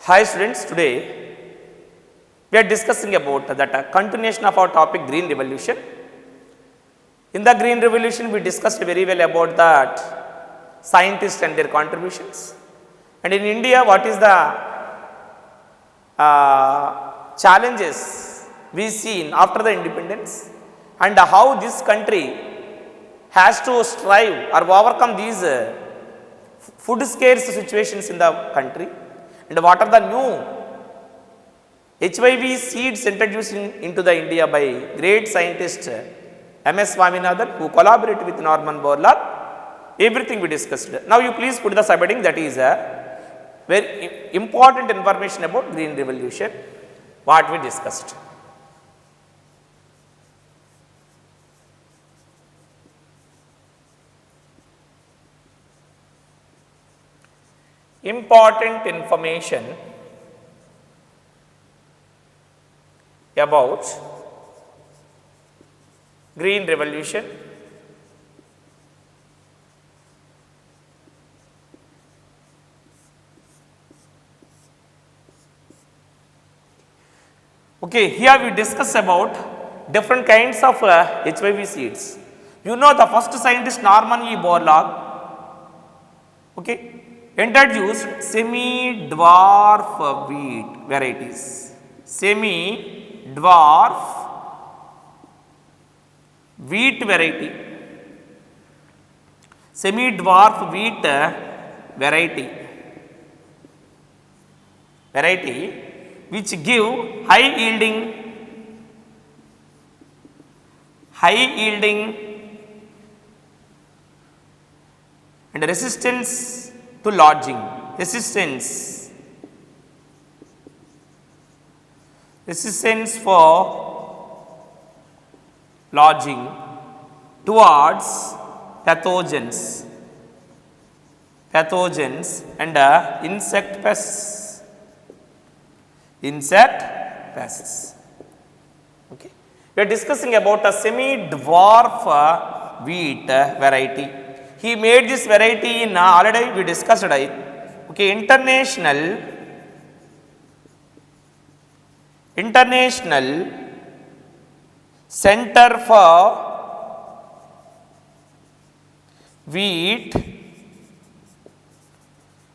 Hi students, today we are discussing about that continuation of our topic Green Revolution. In the Green Revolution we discussed very well about that scientists and their contributions, and in India what is the challenges we seen after the independence and how this country has to strive or overcome these food scarce situations in the country, and what are the new HIV seeds introduced into the India by great scientist M.S. Swaminathan, who collaborated with Norman Borlaug. Everything we discussed. Now you please put the subheading, that is a very important information about Green Revolution, what we discussed. Important information about Green Revolution. Okay, here we discuss about different kinds of HIV seeds. You know, the first scientist Norman E. Borlaug, okay, introduced semi-dwarf wheat varieties. Semi-dwarf wheat variety. Semi-dwarf wheat variety which give high yielding and resistance to lodging, resistance for lodging towards pathogens and insect pests. Okay. We are discussing about a semi-dwarf wheat variety. He made this variety in already we discussed it. Okay, international Center for Wheat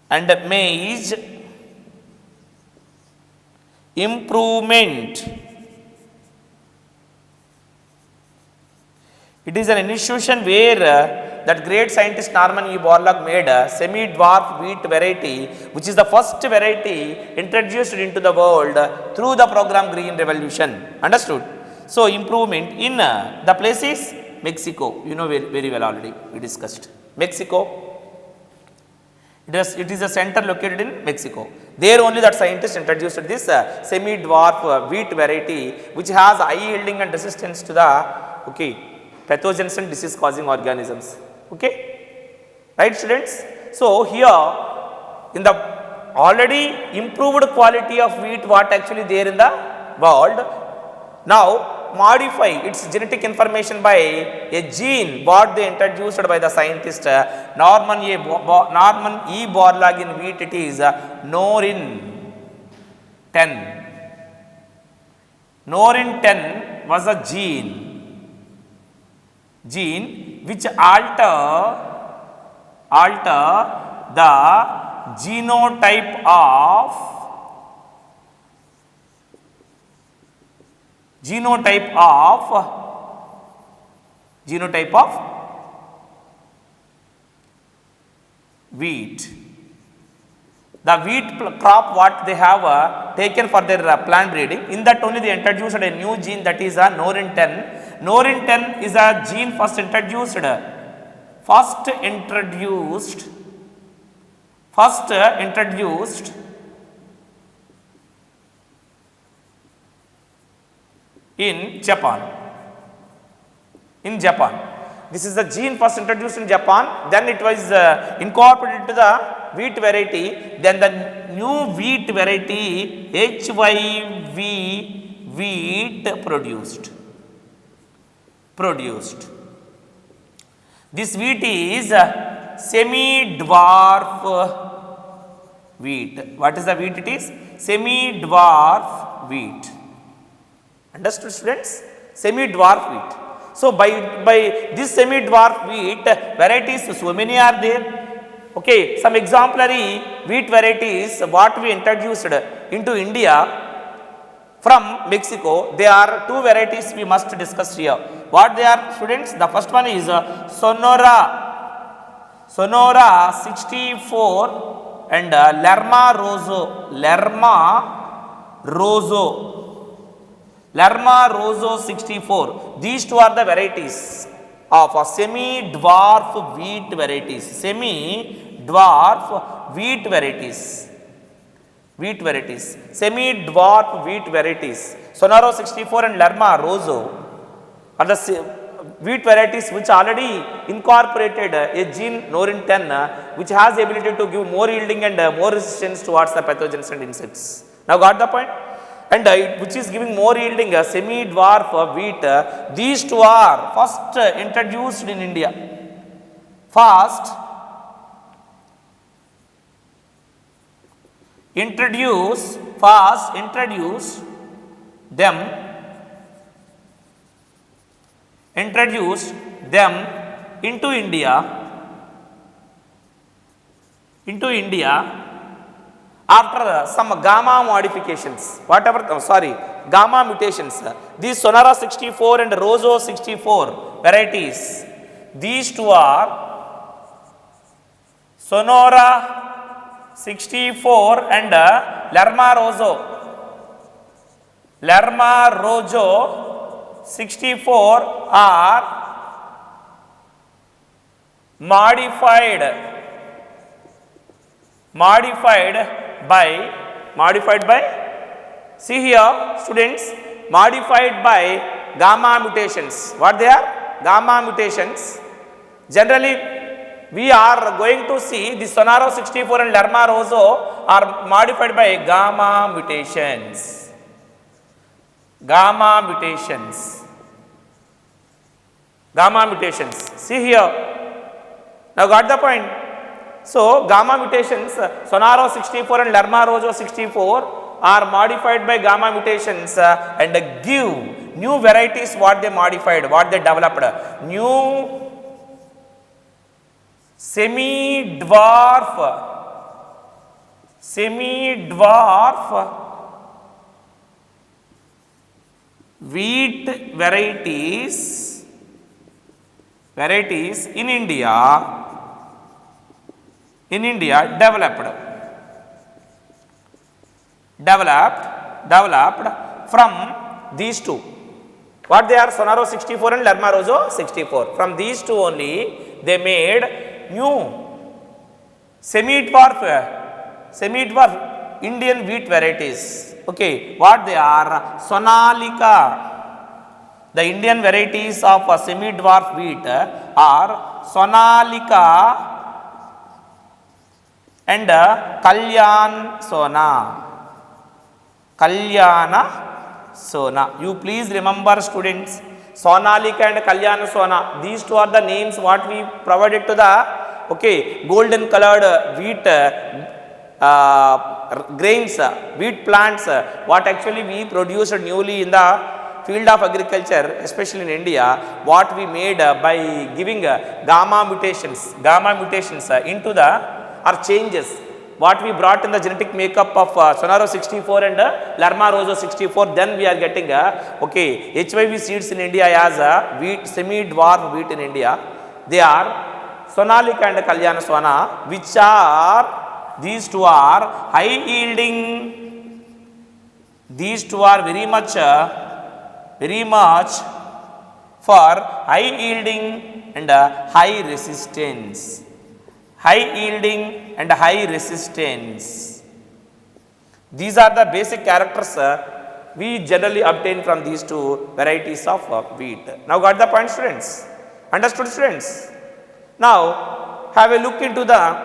and Maize Improvement. It is an institution where that great scientist Norman E. Borlaug made a semi-dwarf wheat variety, which is the first variety introduced into the world through the program Green Revolution. Understood? So, improvement in the place is Mexico. You know very well already, we discussed. Mexico. It is a center located in Mexico. There only that scientist introduced this semi-dwarf wheat variety, which has high yielding and resistance to the pathogens and disease causing organisms. Okay, right students? So here in the already improved quality of wheat what actually there in the world, now modify its genetic information by a gene what they introduced by the scientist Norman E. Borlaug in wheat. It is Norin 10. Norin 10 was a gene which alter the genotype of wheat. The wheat crop what they have taken for their plant breeding, in that only they introduced a new gene, that is a Norin 10. Norin 10 is a gene first introduced in Japan. This is the gene first introduced in Japan, then it was incorporated to the wheat variety, then the new wheat variety HYV wheat produced. This wheat is semi-dwarf wheat. What is the wheat? It is semi-dwarf wheat. Understood, students? Semi-dwarf wheat. So by this semi-dwarf wheat varieties, so many are there. Okay, some exemplary wheat varieties what we introduced into India from Mexico. There are two varieties we must discuss here. What they are, students? The first one is Sonora 64 and Lerma Rosso 64. These two are the varieties of semi-dwarf wheat varieties. Semi-dwarf wheat varieties. Semi-dwarf wheat varieties. Sonora 64 and Lerma Rosso are the wheat varieties which already incorporated a gene Norin 10 which has the ability to give more yielding and more resistance towards the pathogens and insects. Now got the point? And which is giving more yielding semi-dwarf wheat. These two are first introduced in India. First introduce them into India after some gamma modifications, gamma mutations. These Sonora 64 and Rosso 64 varieties, these two are Sonora 64 and Lerma Rosso 64 are modified by, see here students, modified by gamma mutations. What they are? Gamma mutations. Generally we are going to see the Sonora 64 and Lerma Rosso are modified by gamma mutations. See here. Now got the point? So gamma mutations, Sonora 64 and Lerma Rosso 64 are modified by gamma mutations and give new varieties. What they modified, what they developed, new semi-dwarf wheat varieties in India developed from these two. What they are? Sonora 64 and Lerma Rosso 64. From these two only they made new semi-dwarf Indian wheat varieties. Okay, what they are? Sonalika. The Indian varieties of semi-dwarf wheat are Sonalika and Kalyana Sona. You please remember, students, Sonalika and Kalyana Sona. These two are the names what we provided to the golden colored wheat grains, wheat plants, what actually we produced newly in the field of agriculture, especially in India, what we made by giving gamma mutations into the changes what we brought in the genetic makeup of Sonora 64 and Lerma Rosso 64. Then we are getting HYV seeds in India as wheat, semi-dwarf wheat in India. They are Sonalika and Kalyana Sona, which are, these two are high yielding. These two are very much for high yielding and high resistance. High yielding and high resistance. These are the basic characters we generally obtain from these two varieties of wheat. Now got the point, students? Understood, students? Now have a look into the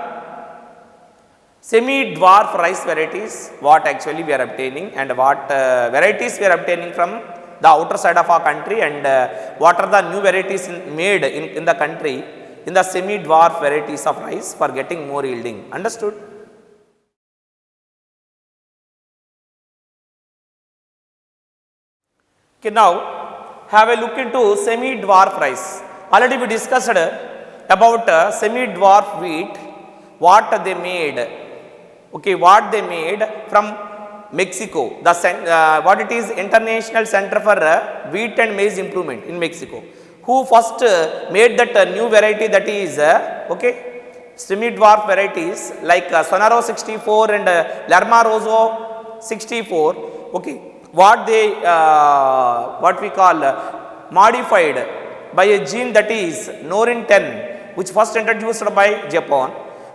semi-dwarf rice varieties, what actually we are obtaining and what varieties we are obtaining from the outer side of our country, and what are the new varieties made in the country in the semi-dwarf varieties of rice for getting more yielding. Understood? Okay, now have a look into semi-dwarf rice. Already we discussed about semi-dwarf wheat, what they made. Okay, what they made from Mexico, what it is, International Center for Wheat and Maize Improvement in Mexico, who first made that new variety, that is okay, semi-dwarf varieties like Sonaro 64 and Lerma Rosso 64. Okay, what they what we call modified by a gene, that is Norin 10, which first introduced by Japan.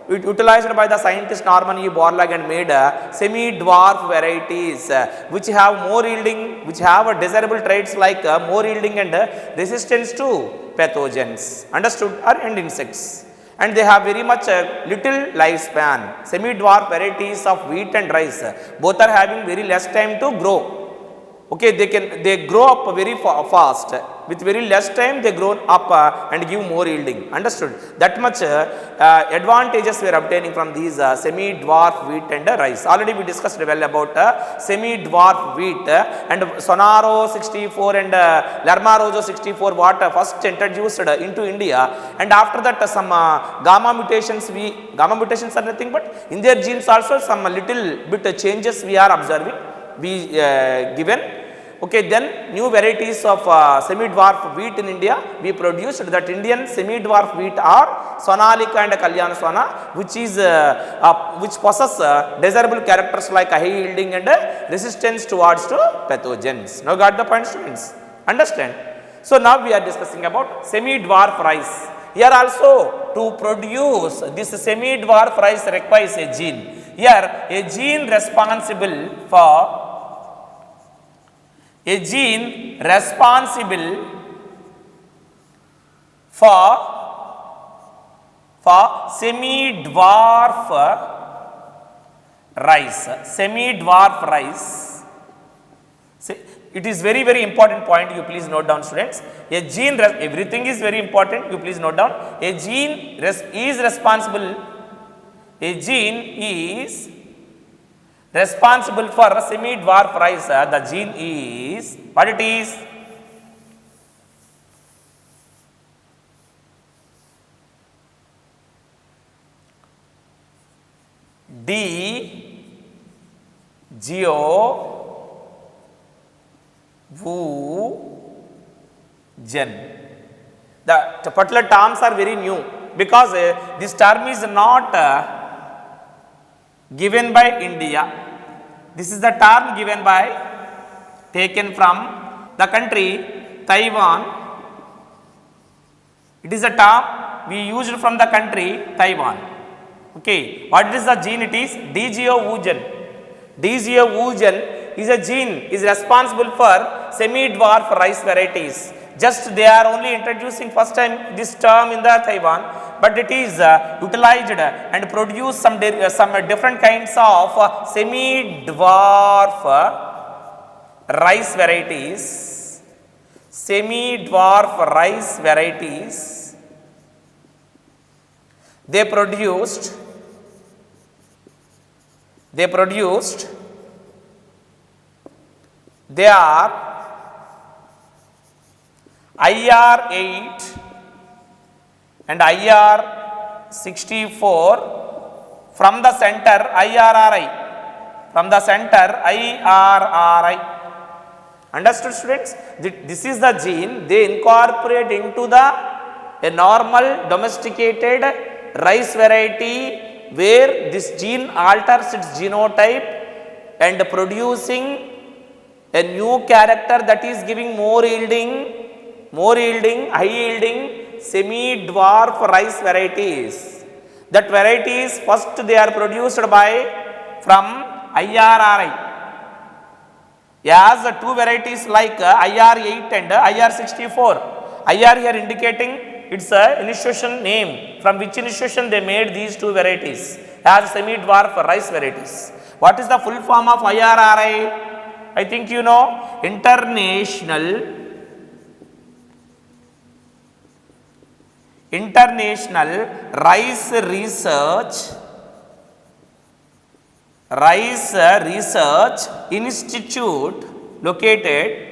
It utilized by the scientist Norman E. Borlaug and made semi-dwarf varieties which have more yielding, which have desirable traits like more yielding and resistance to pathogens, understood, and insects. And they have very much little lifespan. Semi-dwarf varieties of wheat and rice, both are having very less time to grow. Okay, they grow up very fast. With very less time they grow up and give more yielding. Understood? That much advantages we are obtaining from these semi-dwarf wheat and rice. Already we discussed well about semi-dwarf wheat and Sonaro 64 and Lerma Rosso 64, what first introduced into India. And after that some gamma mutations are nothing but in their genes also some little bit changes we are observing, we given. Okay, then new varieties of semi-dwarf wheat in India we produced. That Indian semi-dwarf wheat are Sonalika and Kalyana Sona, which is which possess desirable characters like high yielding and resistance towards to pathogens. Now got the point, students? Understand? So now we are discussing about semi-dwarf rice. Here also to produce this semi-dwarf rice requires a gene. Here a gene responsible for semi-dwarf rice. Semi-dwarf rice. It is very, very important point, you please note down, students. A gene, everything is very important, you please note down. A gene is responsible for semi-dwarf rice. The gene is, what it is? D-G-O-V-Gen. The particular terms are very new because this term is not given by India. This is the term given by, taken from the country Taiwan. It is a term we used from the country Taiwan. Okay, what is the gene? It is DGO-Wu-Gen. DGO-Wu-Gen is a gene, is responsible for semi-dwarf rice varieties. Just they are only introducing first time this term in the Taiwan, but it is utilized and produce some different kinds of semi-dwarf rice varieties. Semi-dwarf rice varieties. They produced they are IR8 and IR64 from the center IRRI. Understood, students? This is the gene they incorporate into a normal domesticated rice variety, where this gene alters its genotype and producing a new character that is giving more yielding, high yielding semi-dwarf rice varieties. That varieties first they are produced from IRRI. As the two varieties like IR8 and IR64. IR here indicating its institution name, from which institution they made these two varieties as semi-dwarf rice varieties. What is the full form of IRRI? I think you know, International Rice Research Institute, located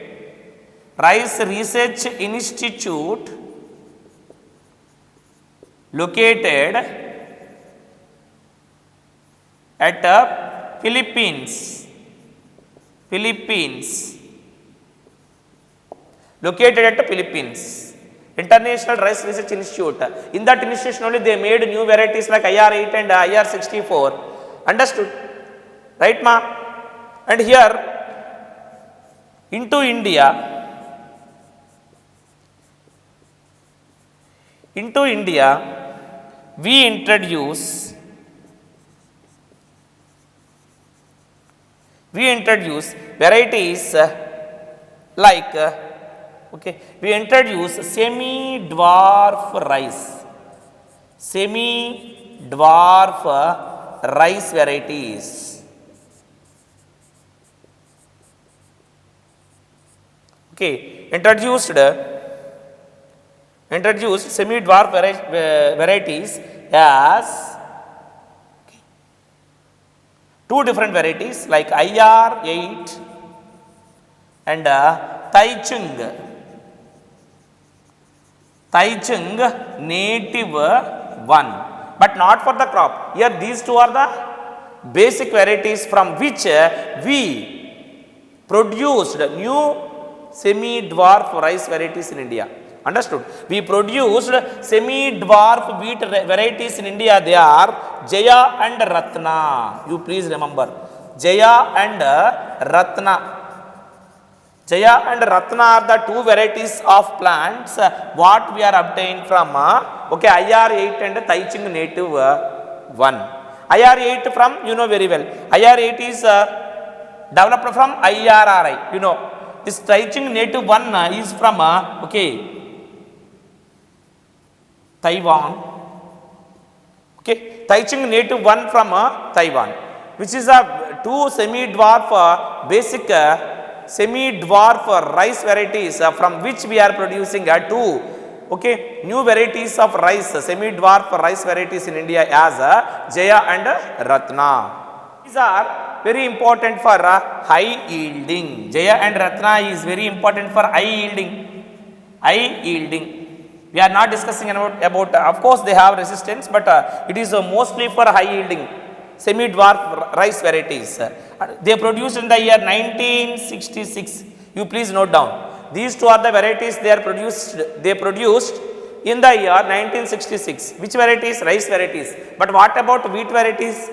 Rice Research Institute located at Philippines. Located at the Philippines. International Rice Research Institute. In that institution only they made new varieties like IR8 and IR64. Understood? Right, ma? And here into India, we introduce varieties like we introduce semi-dwarf rice varieties. Introduced semi-dwarf varieties as two different varieties like IR8 and Taichung native 1, but not for the crop. Here these two are the basic varieties from which we produced new semi-dwarf rice varieties in India. Understood? We produced semi-dwarf wheat varieties in India. They are Jaya and Ratna. You please remember. Jaya and Ratna. Jaya and Ratna are the two varieties of plants what we are obtained from IR8 and Taichung native 1. IR8 from, you know very well. IR8 is developed from IRRI. You know. This Taichung native 1 is from Taiwan. Taichung native 1 from Taiwan, which is a two semi-dwarf basic semi-dwarf rice varieties from which we are producing two new varieties of rice, semi-dwarf rice varieties in India as Jaya and Ratna. These are very important for high yielding. Jaya and Ratna is very important for high yielding. We are not discussing about of course they have resistance, but it is mostly for high yielding semi-dwarf rice varieties. They produced in the year 1966. You please note down. These two are the varieties they produced in the year 1966. Which varieties? Rice varieties. But what about wheat varieties?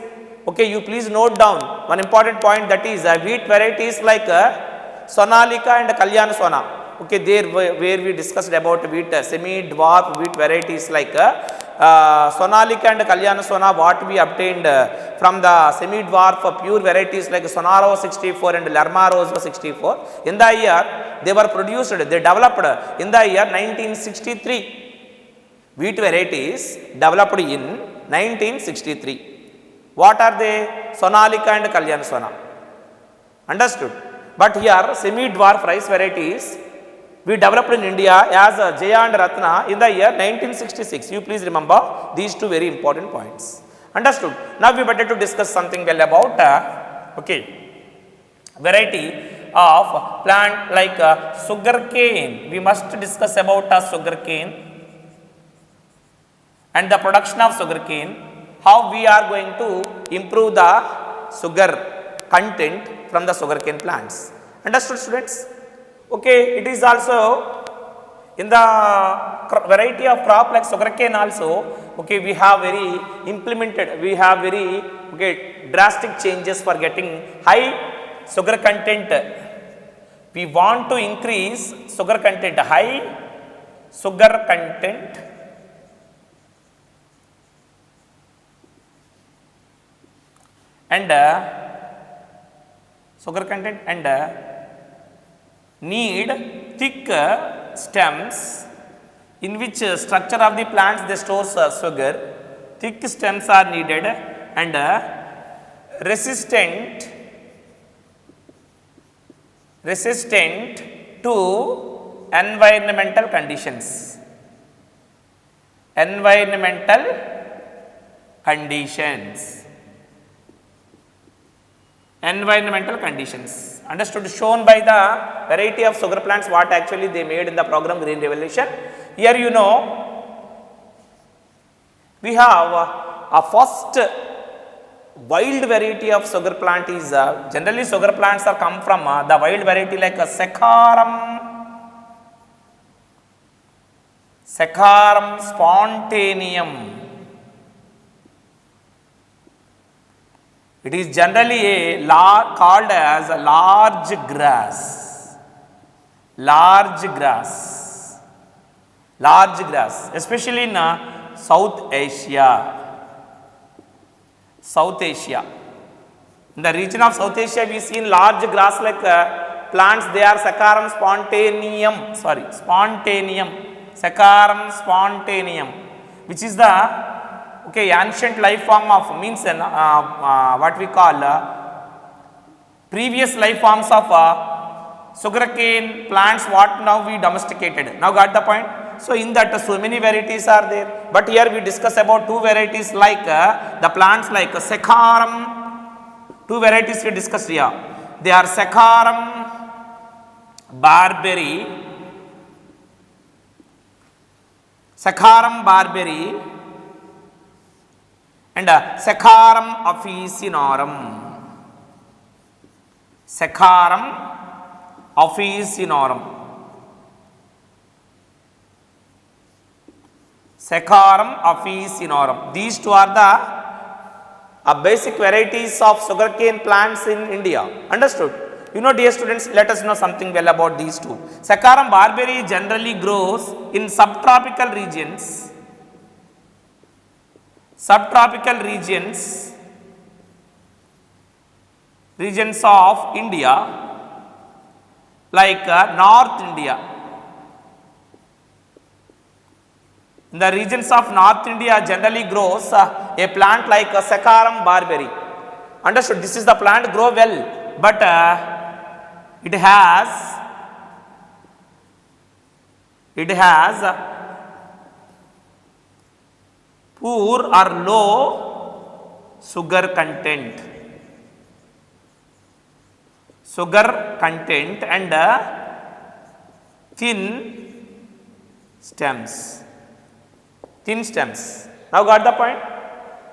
You please note down one important point, that is wheat varieties like Sonalika and Kalyan Sona. There where we discussed about wheat semi-dwarf wheat varieties like Sonalika and Kalyan Sona, what we obtained from the semi-dwarf pure varieties like Sonaro 64 and Lerma Rosa 64. In the year they were produced, they developed in the year 1963. Wheat varieties developed in 1963. What are they? Sonalika and Kalyan Sona. Understood? But here semi-dwarf rice varieties we developed in India as Jaya and Ratna in the year 1966. You please remember these two very important points. Understood? Now we better to discuss something well about variety of plant like sugarcane. We must discuss about sugarcane and the production of sugarcane. How we are going to improve the sugar content from the sugarcane plants. Understood, students? It is also in the variety of crop like sugarcane also. We have very drastic changes for getting high sugar content. We want to increase sugar content, high sugar content. And sugar content and need thick stems in which structure of the plants they store sugar. Thick stems are needed and resistant to environmental conditions. Environmental conditions. environmental conditions. Understood? Shown by the variety of sugar plants what actually they made in the program Green Revolution. Here you know we have a first wild variety of sugar plant is generally sugar plants are come from the wild variety like Saccharum spontaneum. It is generally called as a large grass, especially in South Asia. In the region of South Asia, we see large grass like plants. They are Saccharum spontaneum, which is the ancient life form of means what we call previous life forms of sugarcane plants. What now we domesticated. Now got the point. So in that so many varieties are there, but here we discuss about two varieties like the plants like Saccharum. Two varieties we discussed here. They are Saccharum barberry and Saccharum officinarum. Saccharum officinarum. These two are the basic varieties of sugarcane plants in India. Understood? You know, dear students, let us know something well about these two. Saccharum barberry generally grows in subtropical regions of India like North India. In the regions of North India generally grows a plant like Saccharum barberry. Understood? This is the plant grow well, but it has poor or low sugar content and thin stems. Now got the point?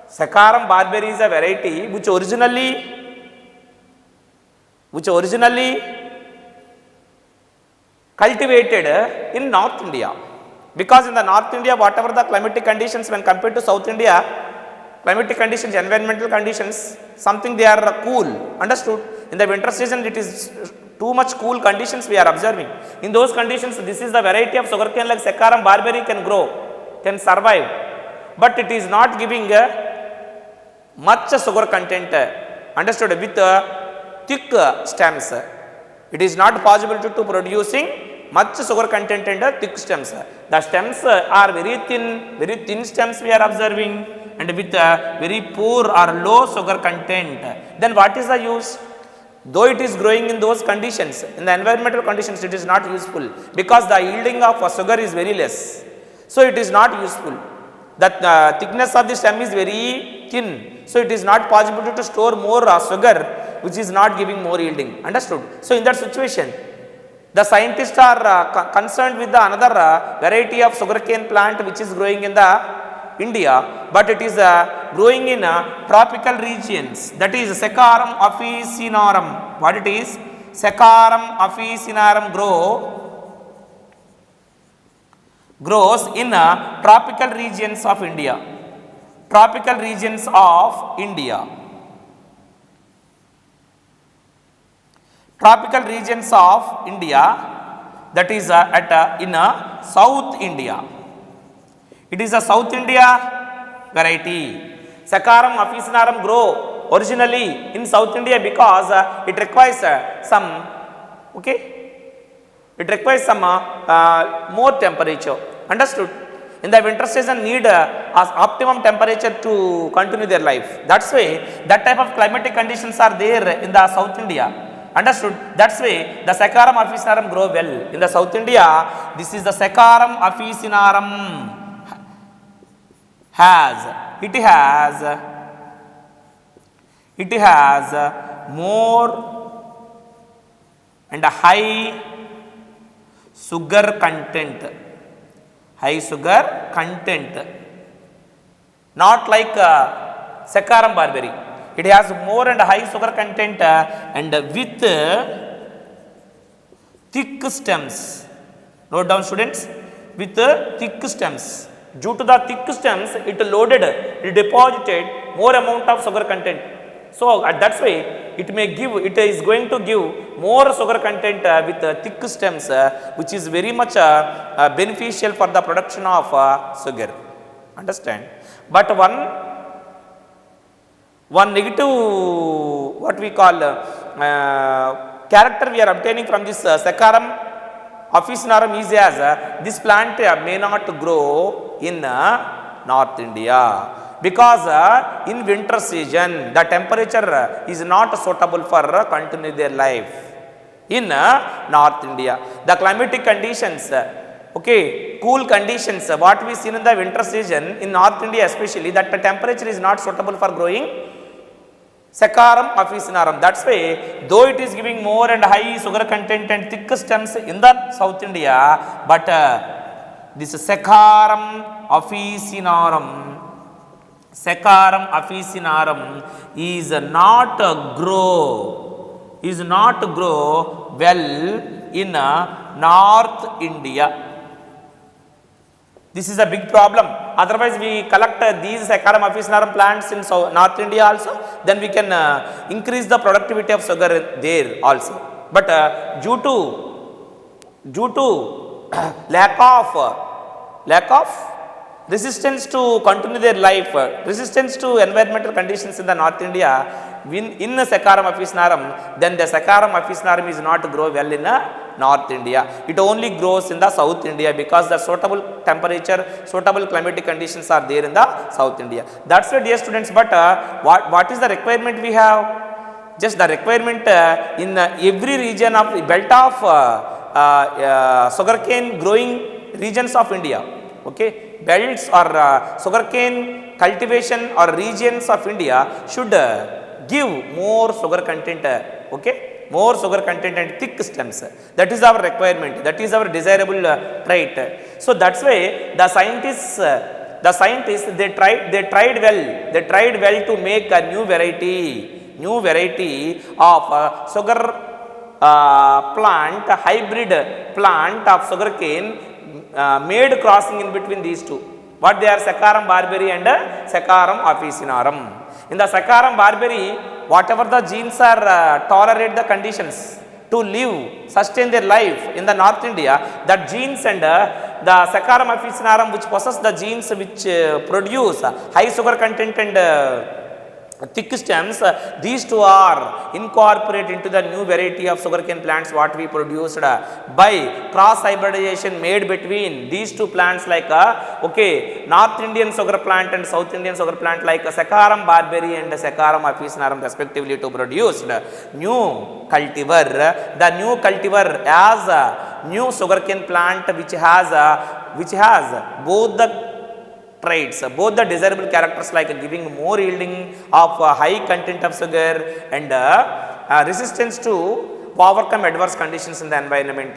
Saccharum barberry is a variety which originally cultivated in North India, because in the North India whatever the climatic conditions when compared to South India, climatic conditions, environmental conditions, something they are cool. Understood? In the winter season it is too much cool conditions we are observing. In those conditions this is the variety of sugarcane like Saccharum barberry can grow, can survive, but it is not giving much sugar content. Understood? With thick stems, it is not possible to producing much sugar content and thick stems. The stems are very thin stems we are observing, and with very poor or low sugar content. Then what is the use? Though it is growing in those conditions, in the environmental conditions it is not useful, because the yielding of sugar is very less. So it is not useful. The thickness of the stem is very thin, so it is not possible to store more sugar, which is not giving more yielding. Understood? So in that situation, the scientists are concerned with the another variety of sugarcane plant which is growing in the India, but it is growing in tropical regions. That is Saccharum officinarum. What it is? Saccharum officinarum grows in tropical regions of India. Tropical regions of India. Tropical regions of India, that is in South India. It is a South India variety. Saccharum officinarum grow originally in South India because it requires more temperature. Understood? In the winter season need optimum temperature to continue their life. That's why that type of climatic conditions are there in the South India. Understood? That's why the Saccharum officinarum grow well in the South India. This is the Saccharum officinarum it has more and high sugar content. High sugar content. Not like Saccharum barberry. It has more and high sugar content and with thick stems. Note down students, with thick stems. Due to the thick stems, it deposited more amount of sugar content. So that's why it is going to give more sugar content with thick stems, which is very much beneficial for the production of sugar. Understand? But one negative, what we call character we are obtaining from this Saccharum officinarum is as this plant may not grow in North India because in winter season the temperature is not suitable for continue their life in North India. The climatic conditions, okay, cool conditions, what we see in the winter season in North India especially, that the temperature is not suitable for growing Saccharum officinarum. That's why though it is giving more and high sugar content and thick stems in the South India, but this Saccharum officinarum is not grow well in North India. This is a big problem. Otherwise, we collect these Saccharum officinarum plants in North India also, then we can increase the productivity of sugar there also. But due to lack of resistance to continue their life, resistance to environmental conditions in the North India, in the Saccharum officinarum, then the Saccharum officinarum is not grow well in North India. It only grows in the South India because the suitable temperature, suitable climatic conditions are there in the South India. That's why, dear students, but what is the requirement we have? Just the requirement in every region of belt of sugarcane growing regions of India. Okay, belts or sugarcane cultivation or regions of India should give more sugar content. Okay, more sugar content and thick stems. That is our requirement. That is our desirable trait. So that's why the scientists they tried well to make a new variety of sugar plant, hybrid plant of sugarcane, made crossing in between these two. What they are? Saccharum barberry and Saccharum officinarum. In the Saccharum barberry, whatever the genes are tolerate the conditions to live, sustain their life in the North India, that genes and the Saccharum officinarum which possess the genes which produce high sugar content and thick stems, these two are incorporated into the new variety of sugarcane plants what we produced by cross hybridization made between these two plants, like okay, North Indian sugar plant and South Indian sugar plant, like Saccharum barberry and Saccharum officinarum respectively, to produce new cultivar. The new cultivar as a new sugarcane plant which has both the traits, both the desirable characters, like giving more yielding of high content of sugar and resistance to overcome adverse conditions in the environment,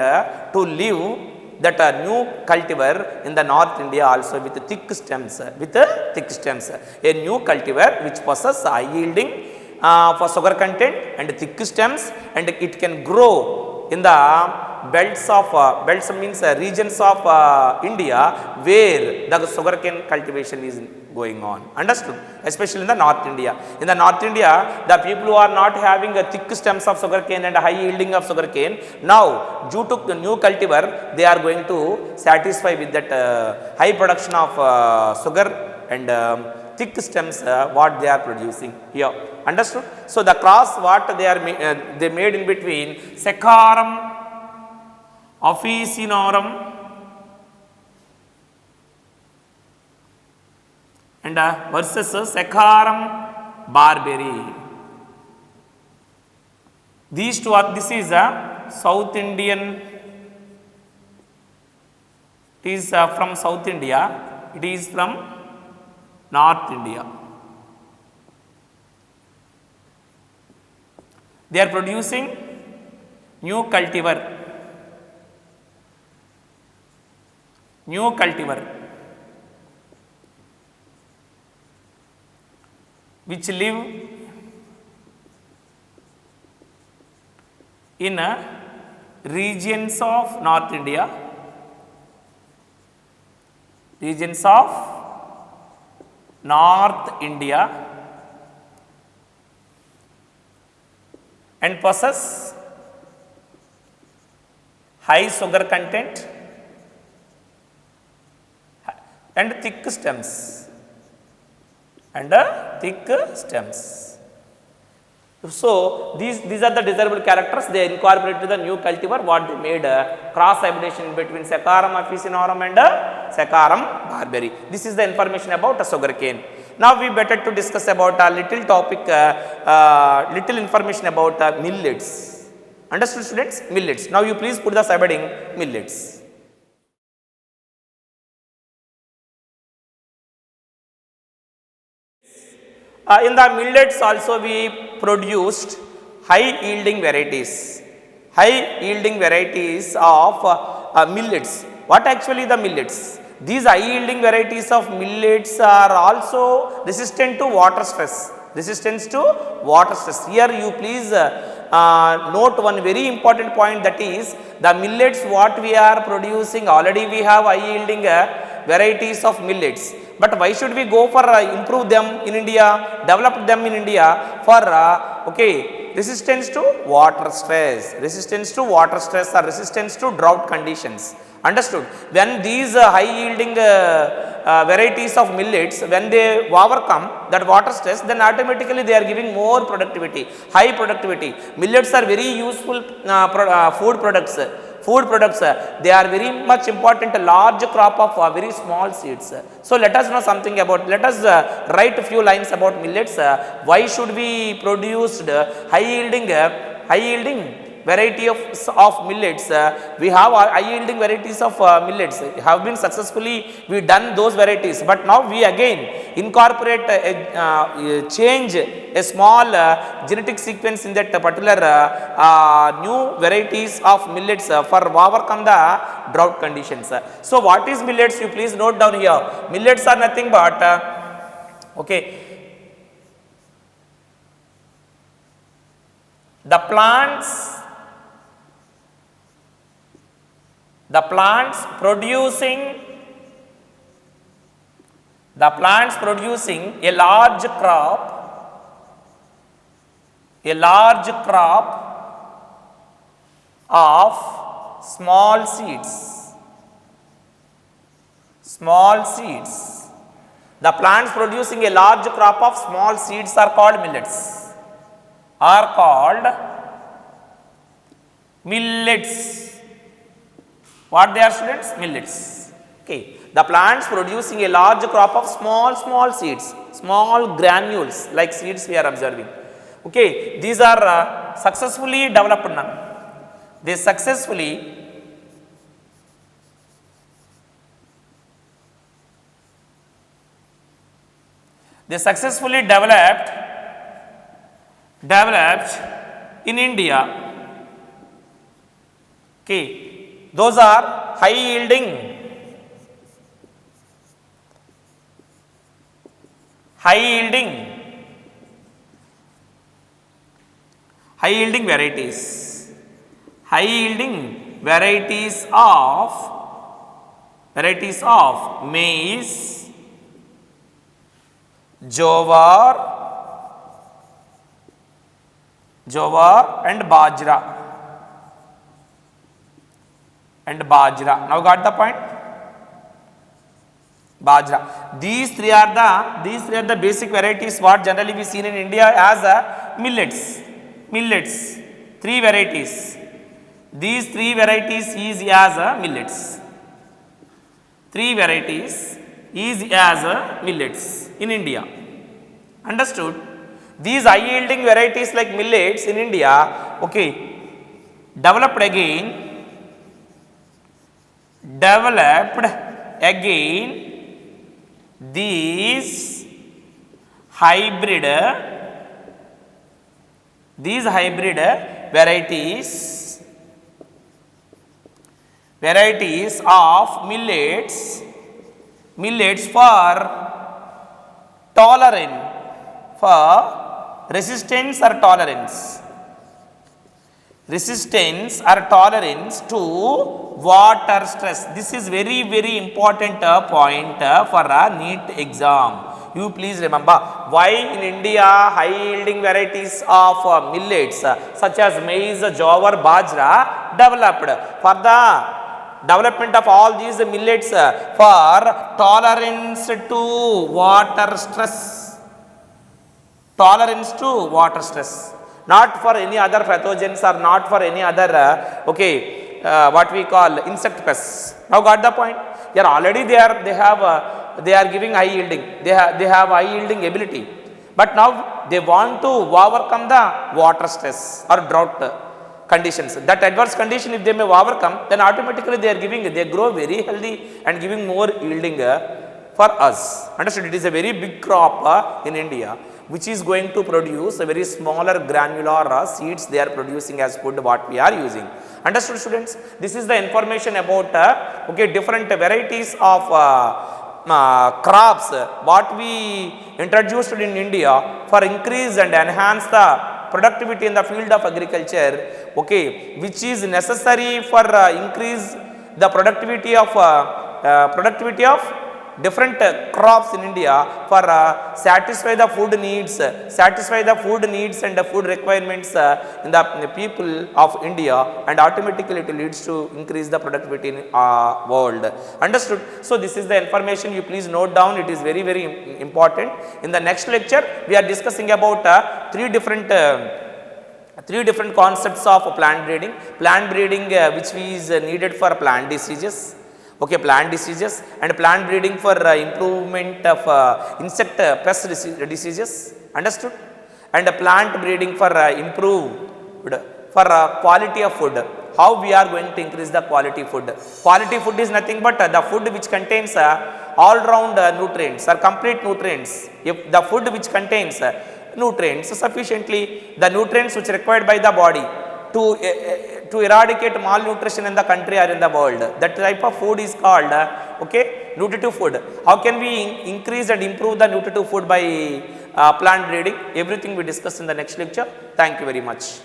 to live that new cultivar in the North India also with thick stems, a new cultivar which possesses high yielding for sugar content and thick stems, and it can grow in the belts means regions of India where the sugarcane cultivation is going on. Understood? Especially in the North India. In the North India, the people who are not having a thick stems of sugarcane and high yielding of sugarcane, now due to the new cultivar, they are going to satisfy with that high production of sugar and thick stems what they are producing here. Understood? So the cross what they made in between Saccharum officinarum and versus Saccharum barberry. These two are, this is a South Indian, it is from South India, it is from North India. They are producing new cultivar, which live in regions of North India, and possess high sugar content and thick stems. So these are the desirable characters. They incorporated the new cultivar what they made cross hybridization between Saccharum officinarum and Saccharum barberi. This is the information about sugarcane. Now we better to discuss about a little topic, little information about millets. Understood, students? Millets. Now you please put the subheading millets. In the millets also we produced high yielding varieties of millets. What actually the millets? These high yielding varieties of millets are also resistant to water stress. Here you please note one very important point, that is the millets what we are producing, already we have high yielding varieties of millets. But why should we go for improve them in India, develop them in India for resistance to water stress or resistance to drought conditions. Understood? When these high yielding varieties of millets, when they overcome that water stress, then automatically they are giving more productivity, high productivity. Millets are very useful food products. They are very much important, a large crop of very small seeds. So let us know something about, let us write a few lines about millets. Why should we produce high yielding variety of millets? We have high yielding varieties of millets, have been successfully we done those varieties, but now we again incorporate change a small genetic sequence in that particular new varieties of millets for overcome the drought conditions. So what is millets? You please note down here. Millets are nothing but the plants producing a large crop of small seeds. The plants producing a large crop of small seeds are called millets. What they are, students? Millets. Okay. The plants producing a large crop of small seeds, small granules like seeds we are observing. Okay. These are successfully developed now. They successfully developed in India. Okay. Those are high yielding varieties of maize, jowar and bajra. Now got the point? Bajra. These three are the basic varieties what generally we seen in India as millets. Three varieties. These three varieties is as millets. In India. Understood? These high yielding varieties like millets in India, developed again these hybrid These hybrid varieties of millets for tolerance, for resistance or tolerance to water stress. This is very very important point for a NEET exam. You please remember why in India high yielding varieties of millets such as maize, jowar, bajra developed. For the development of all these millets for tolerance to water stress. Tolerance to water stress. Not for any other pathogens or not for any other what we call insect pests. Now got the point? Here already they are giving high yielding. They have high yielding ability. But now they want to overcome the water stress or drought conditions. That adverse condition if they may overcome, then automatically they grow very healthy and giving more yielding for us. Understood? It is a very big crop in India, which is going to produce a very smaller granular seeds they are producing as food what we are using. Understood, students? This is the information about different varieties of crops what we introduced in India for increase and enhance the productivity in the field of agriculture, which is necessary for increase the productivity of different crops in India for satisfy the food needs and the food requirements in the people of India, and automatically it leads to increase the productivity in world. Understood? So this is the information, you please note down, it is very very important. In the next lecture we are discussing about three different concepts of plant breeding which is needed for plant diseases. Plant diseases and plant breeding for improvement of insect pest diseases. Understood? And plant breeding for improved for quality of food. How we are going to increase the quality food? Quality food is nothing but the food which contains all round nutrients or complete nutrients. If the food which contains nutrients sufficiently, the nutrients which required by the body to eradicate malnutrition in the country or in the world, that type of food is called nutritive food. How can we increase and improve the nutritive food by plant breeding? Everything we discuss in the next lecture. Thank you very much.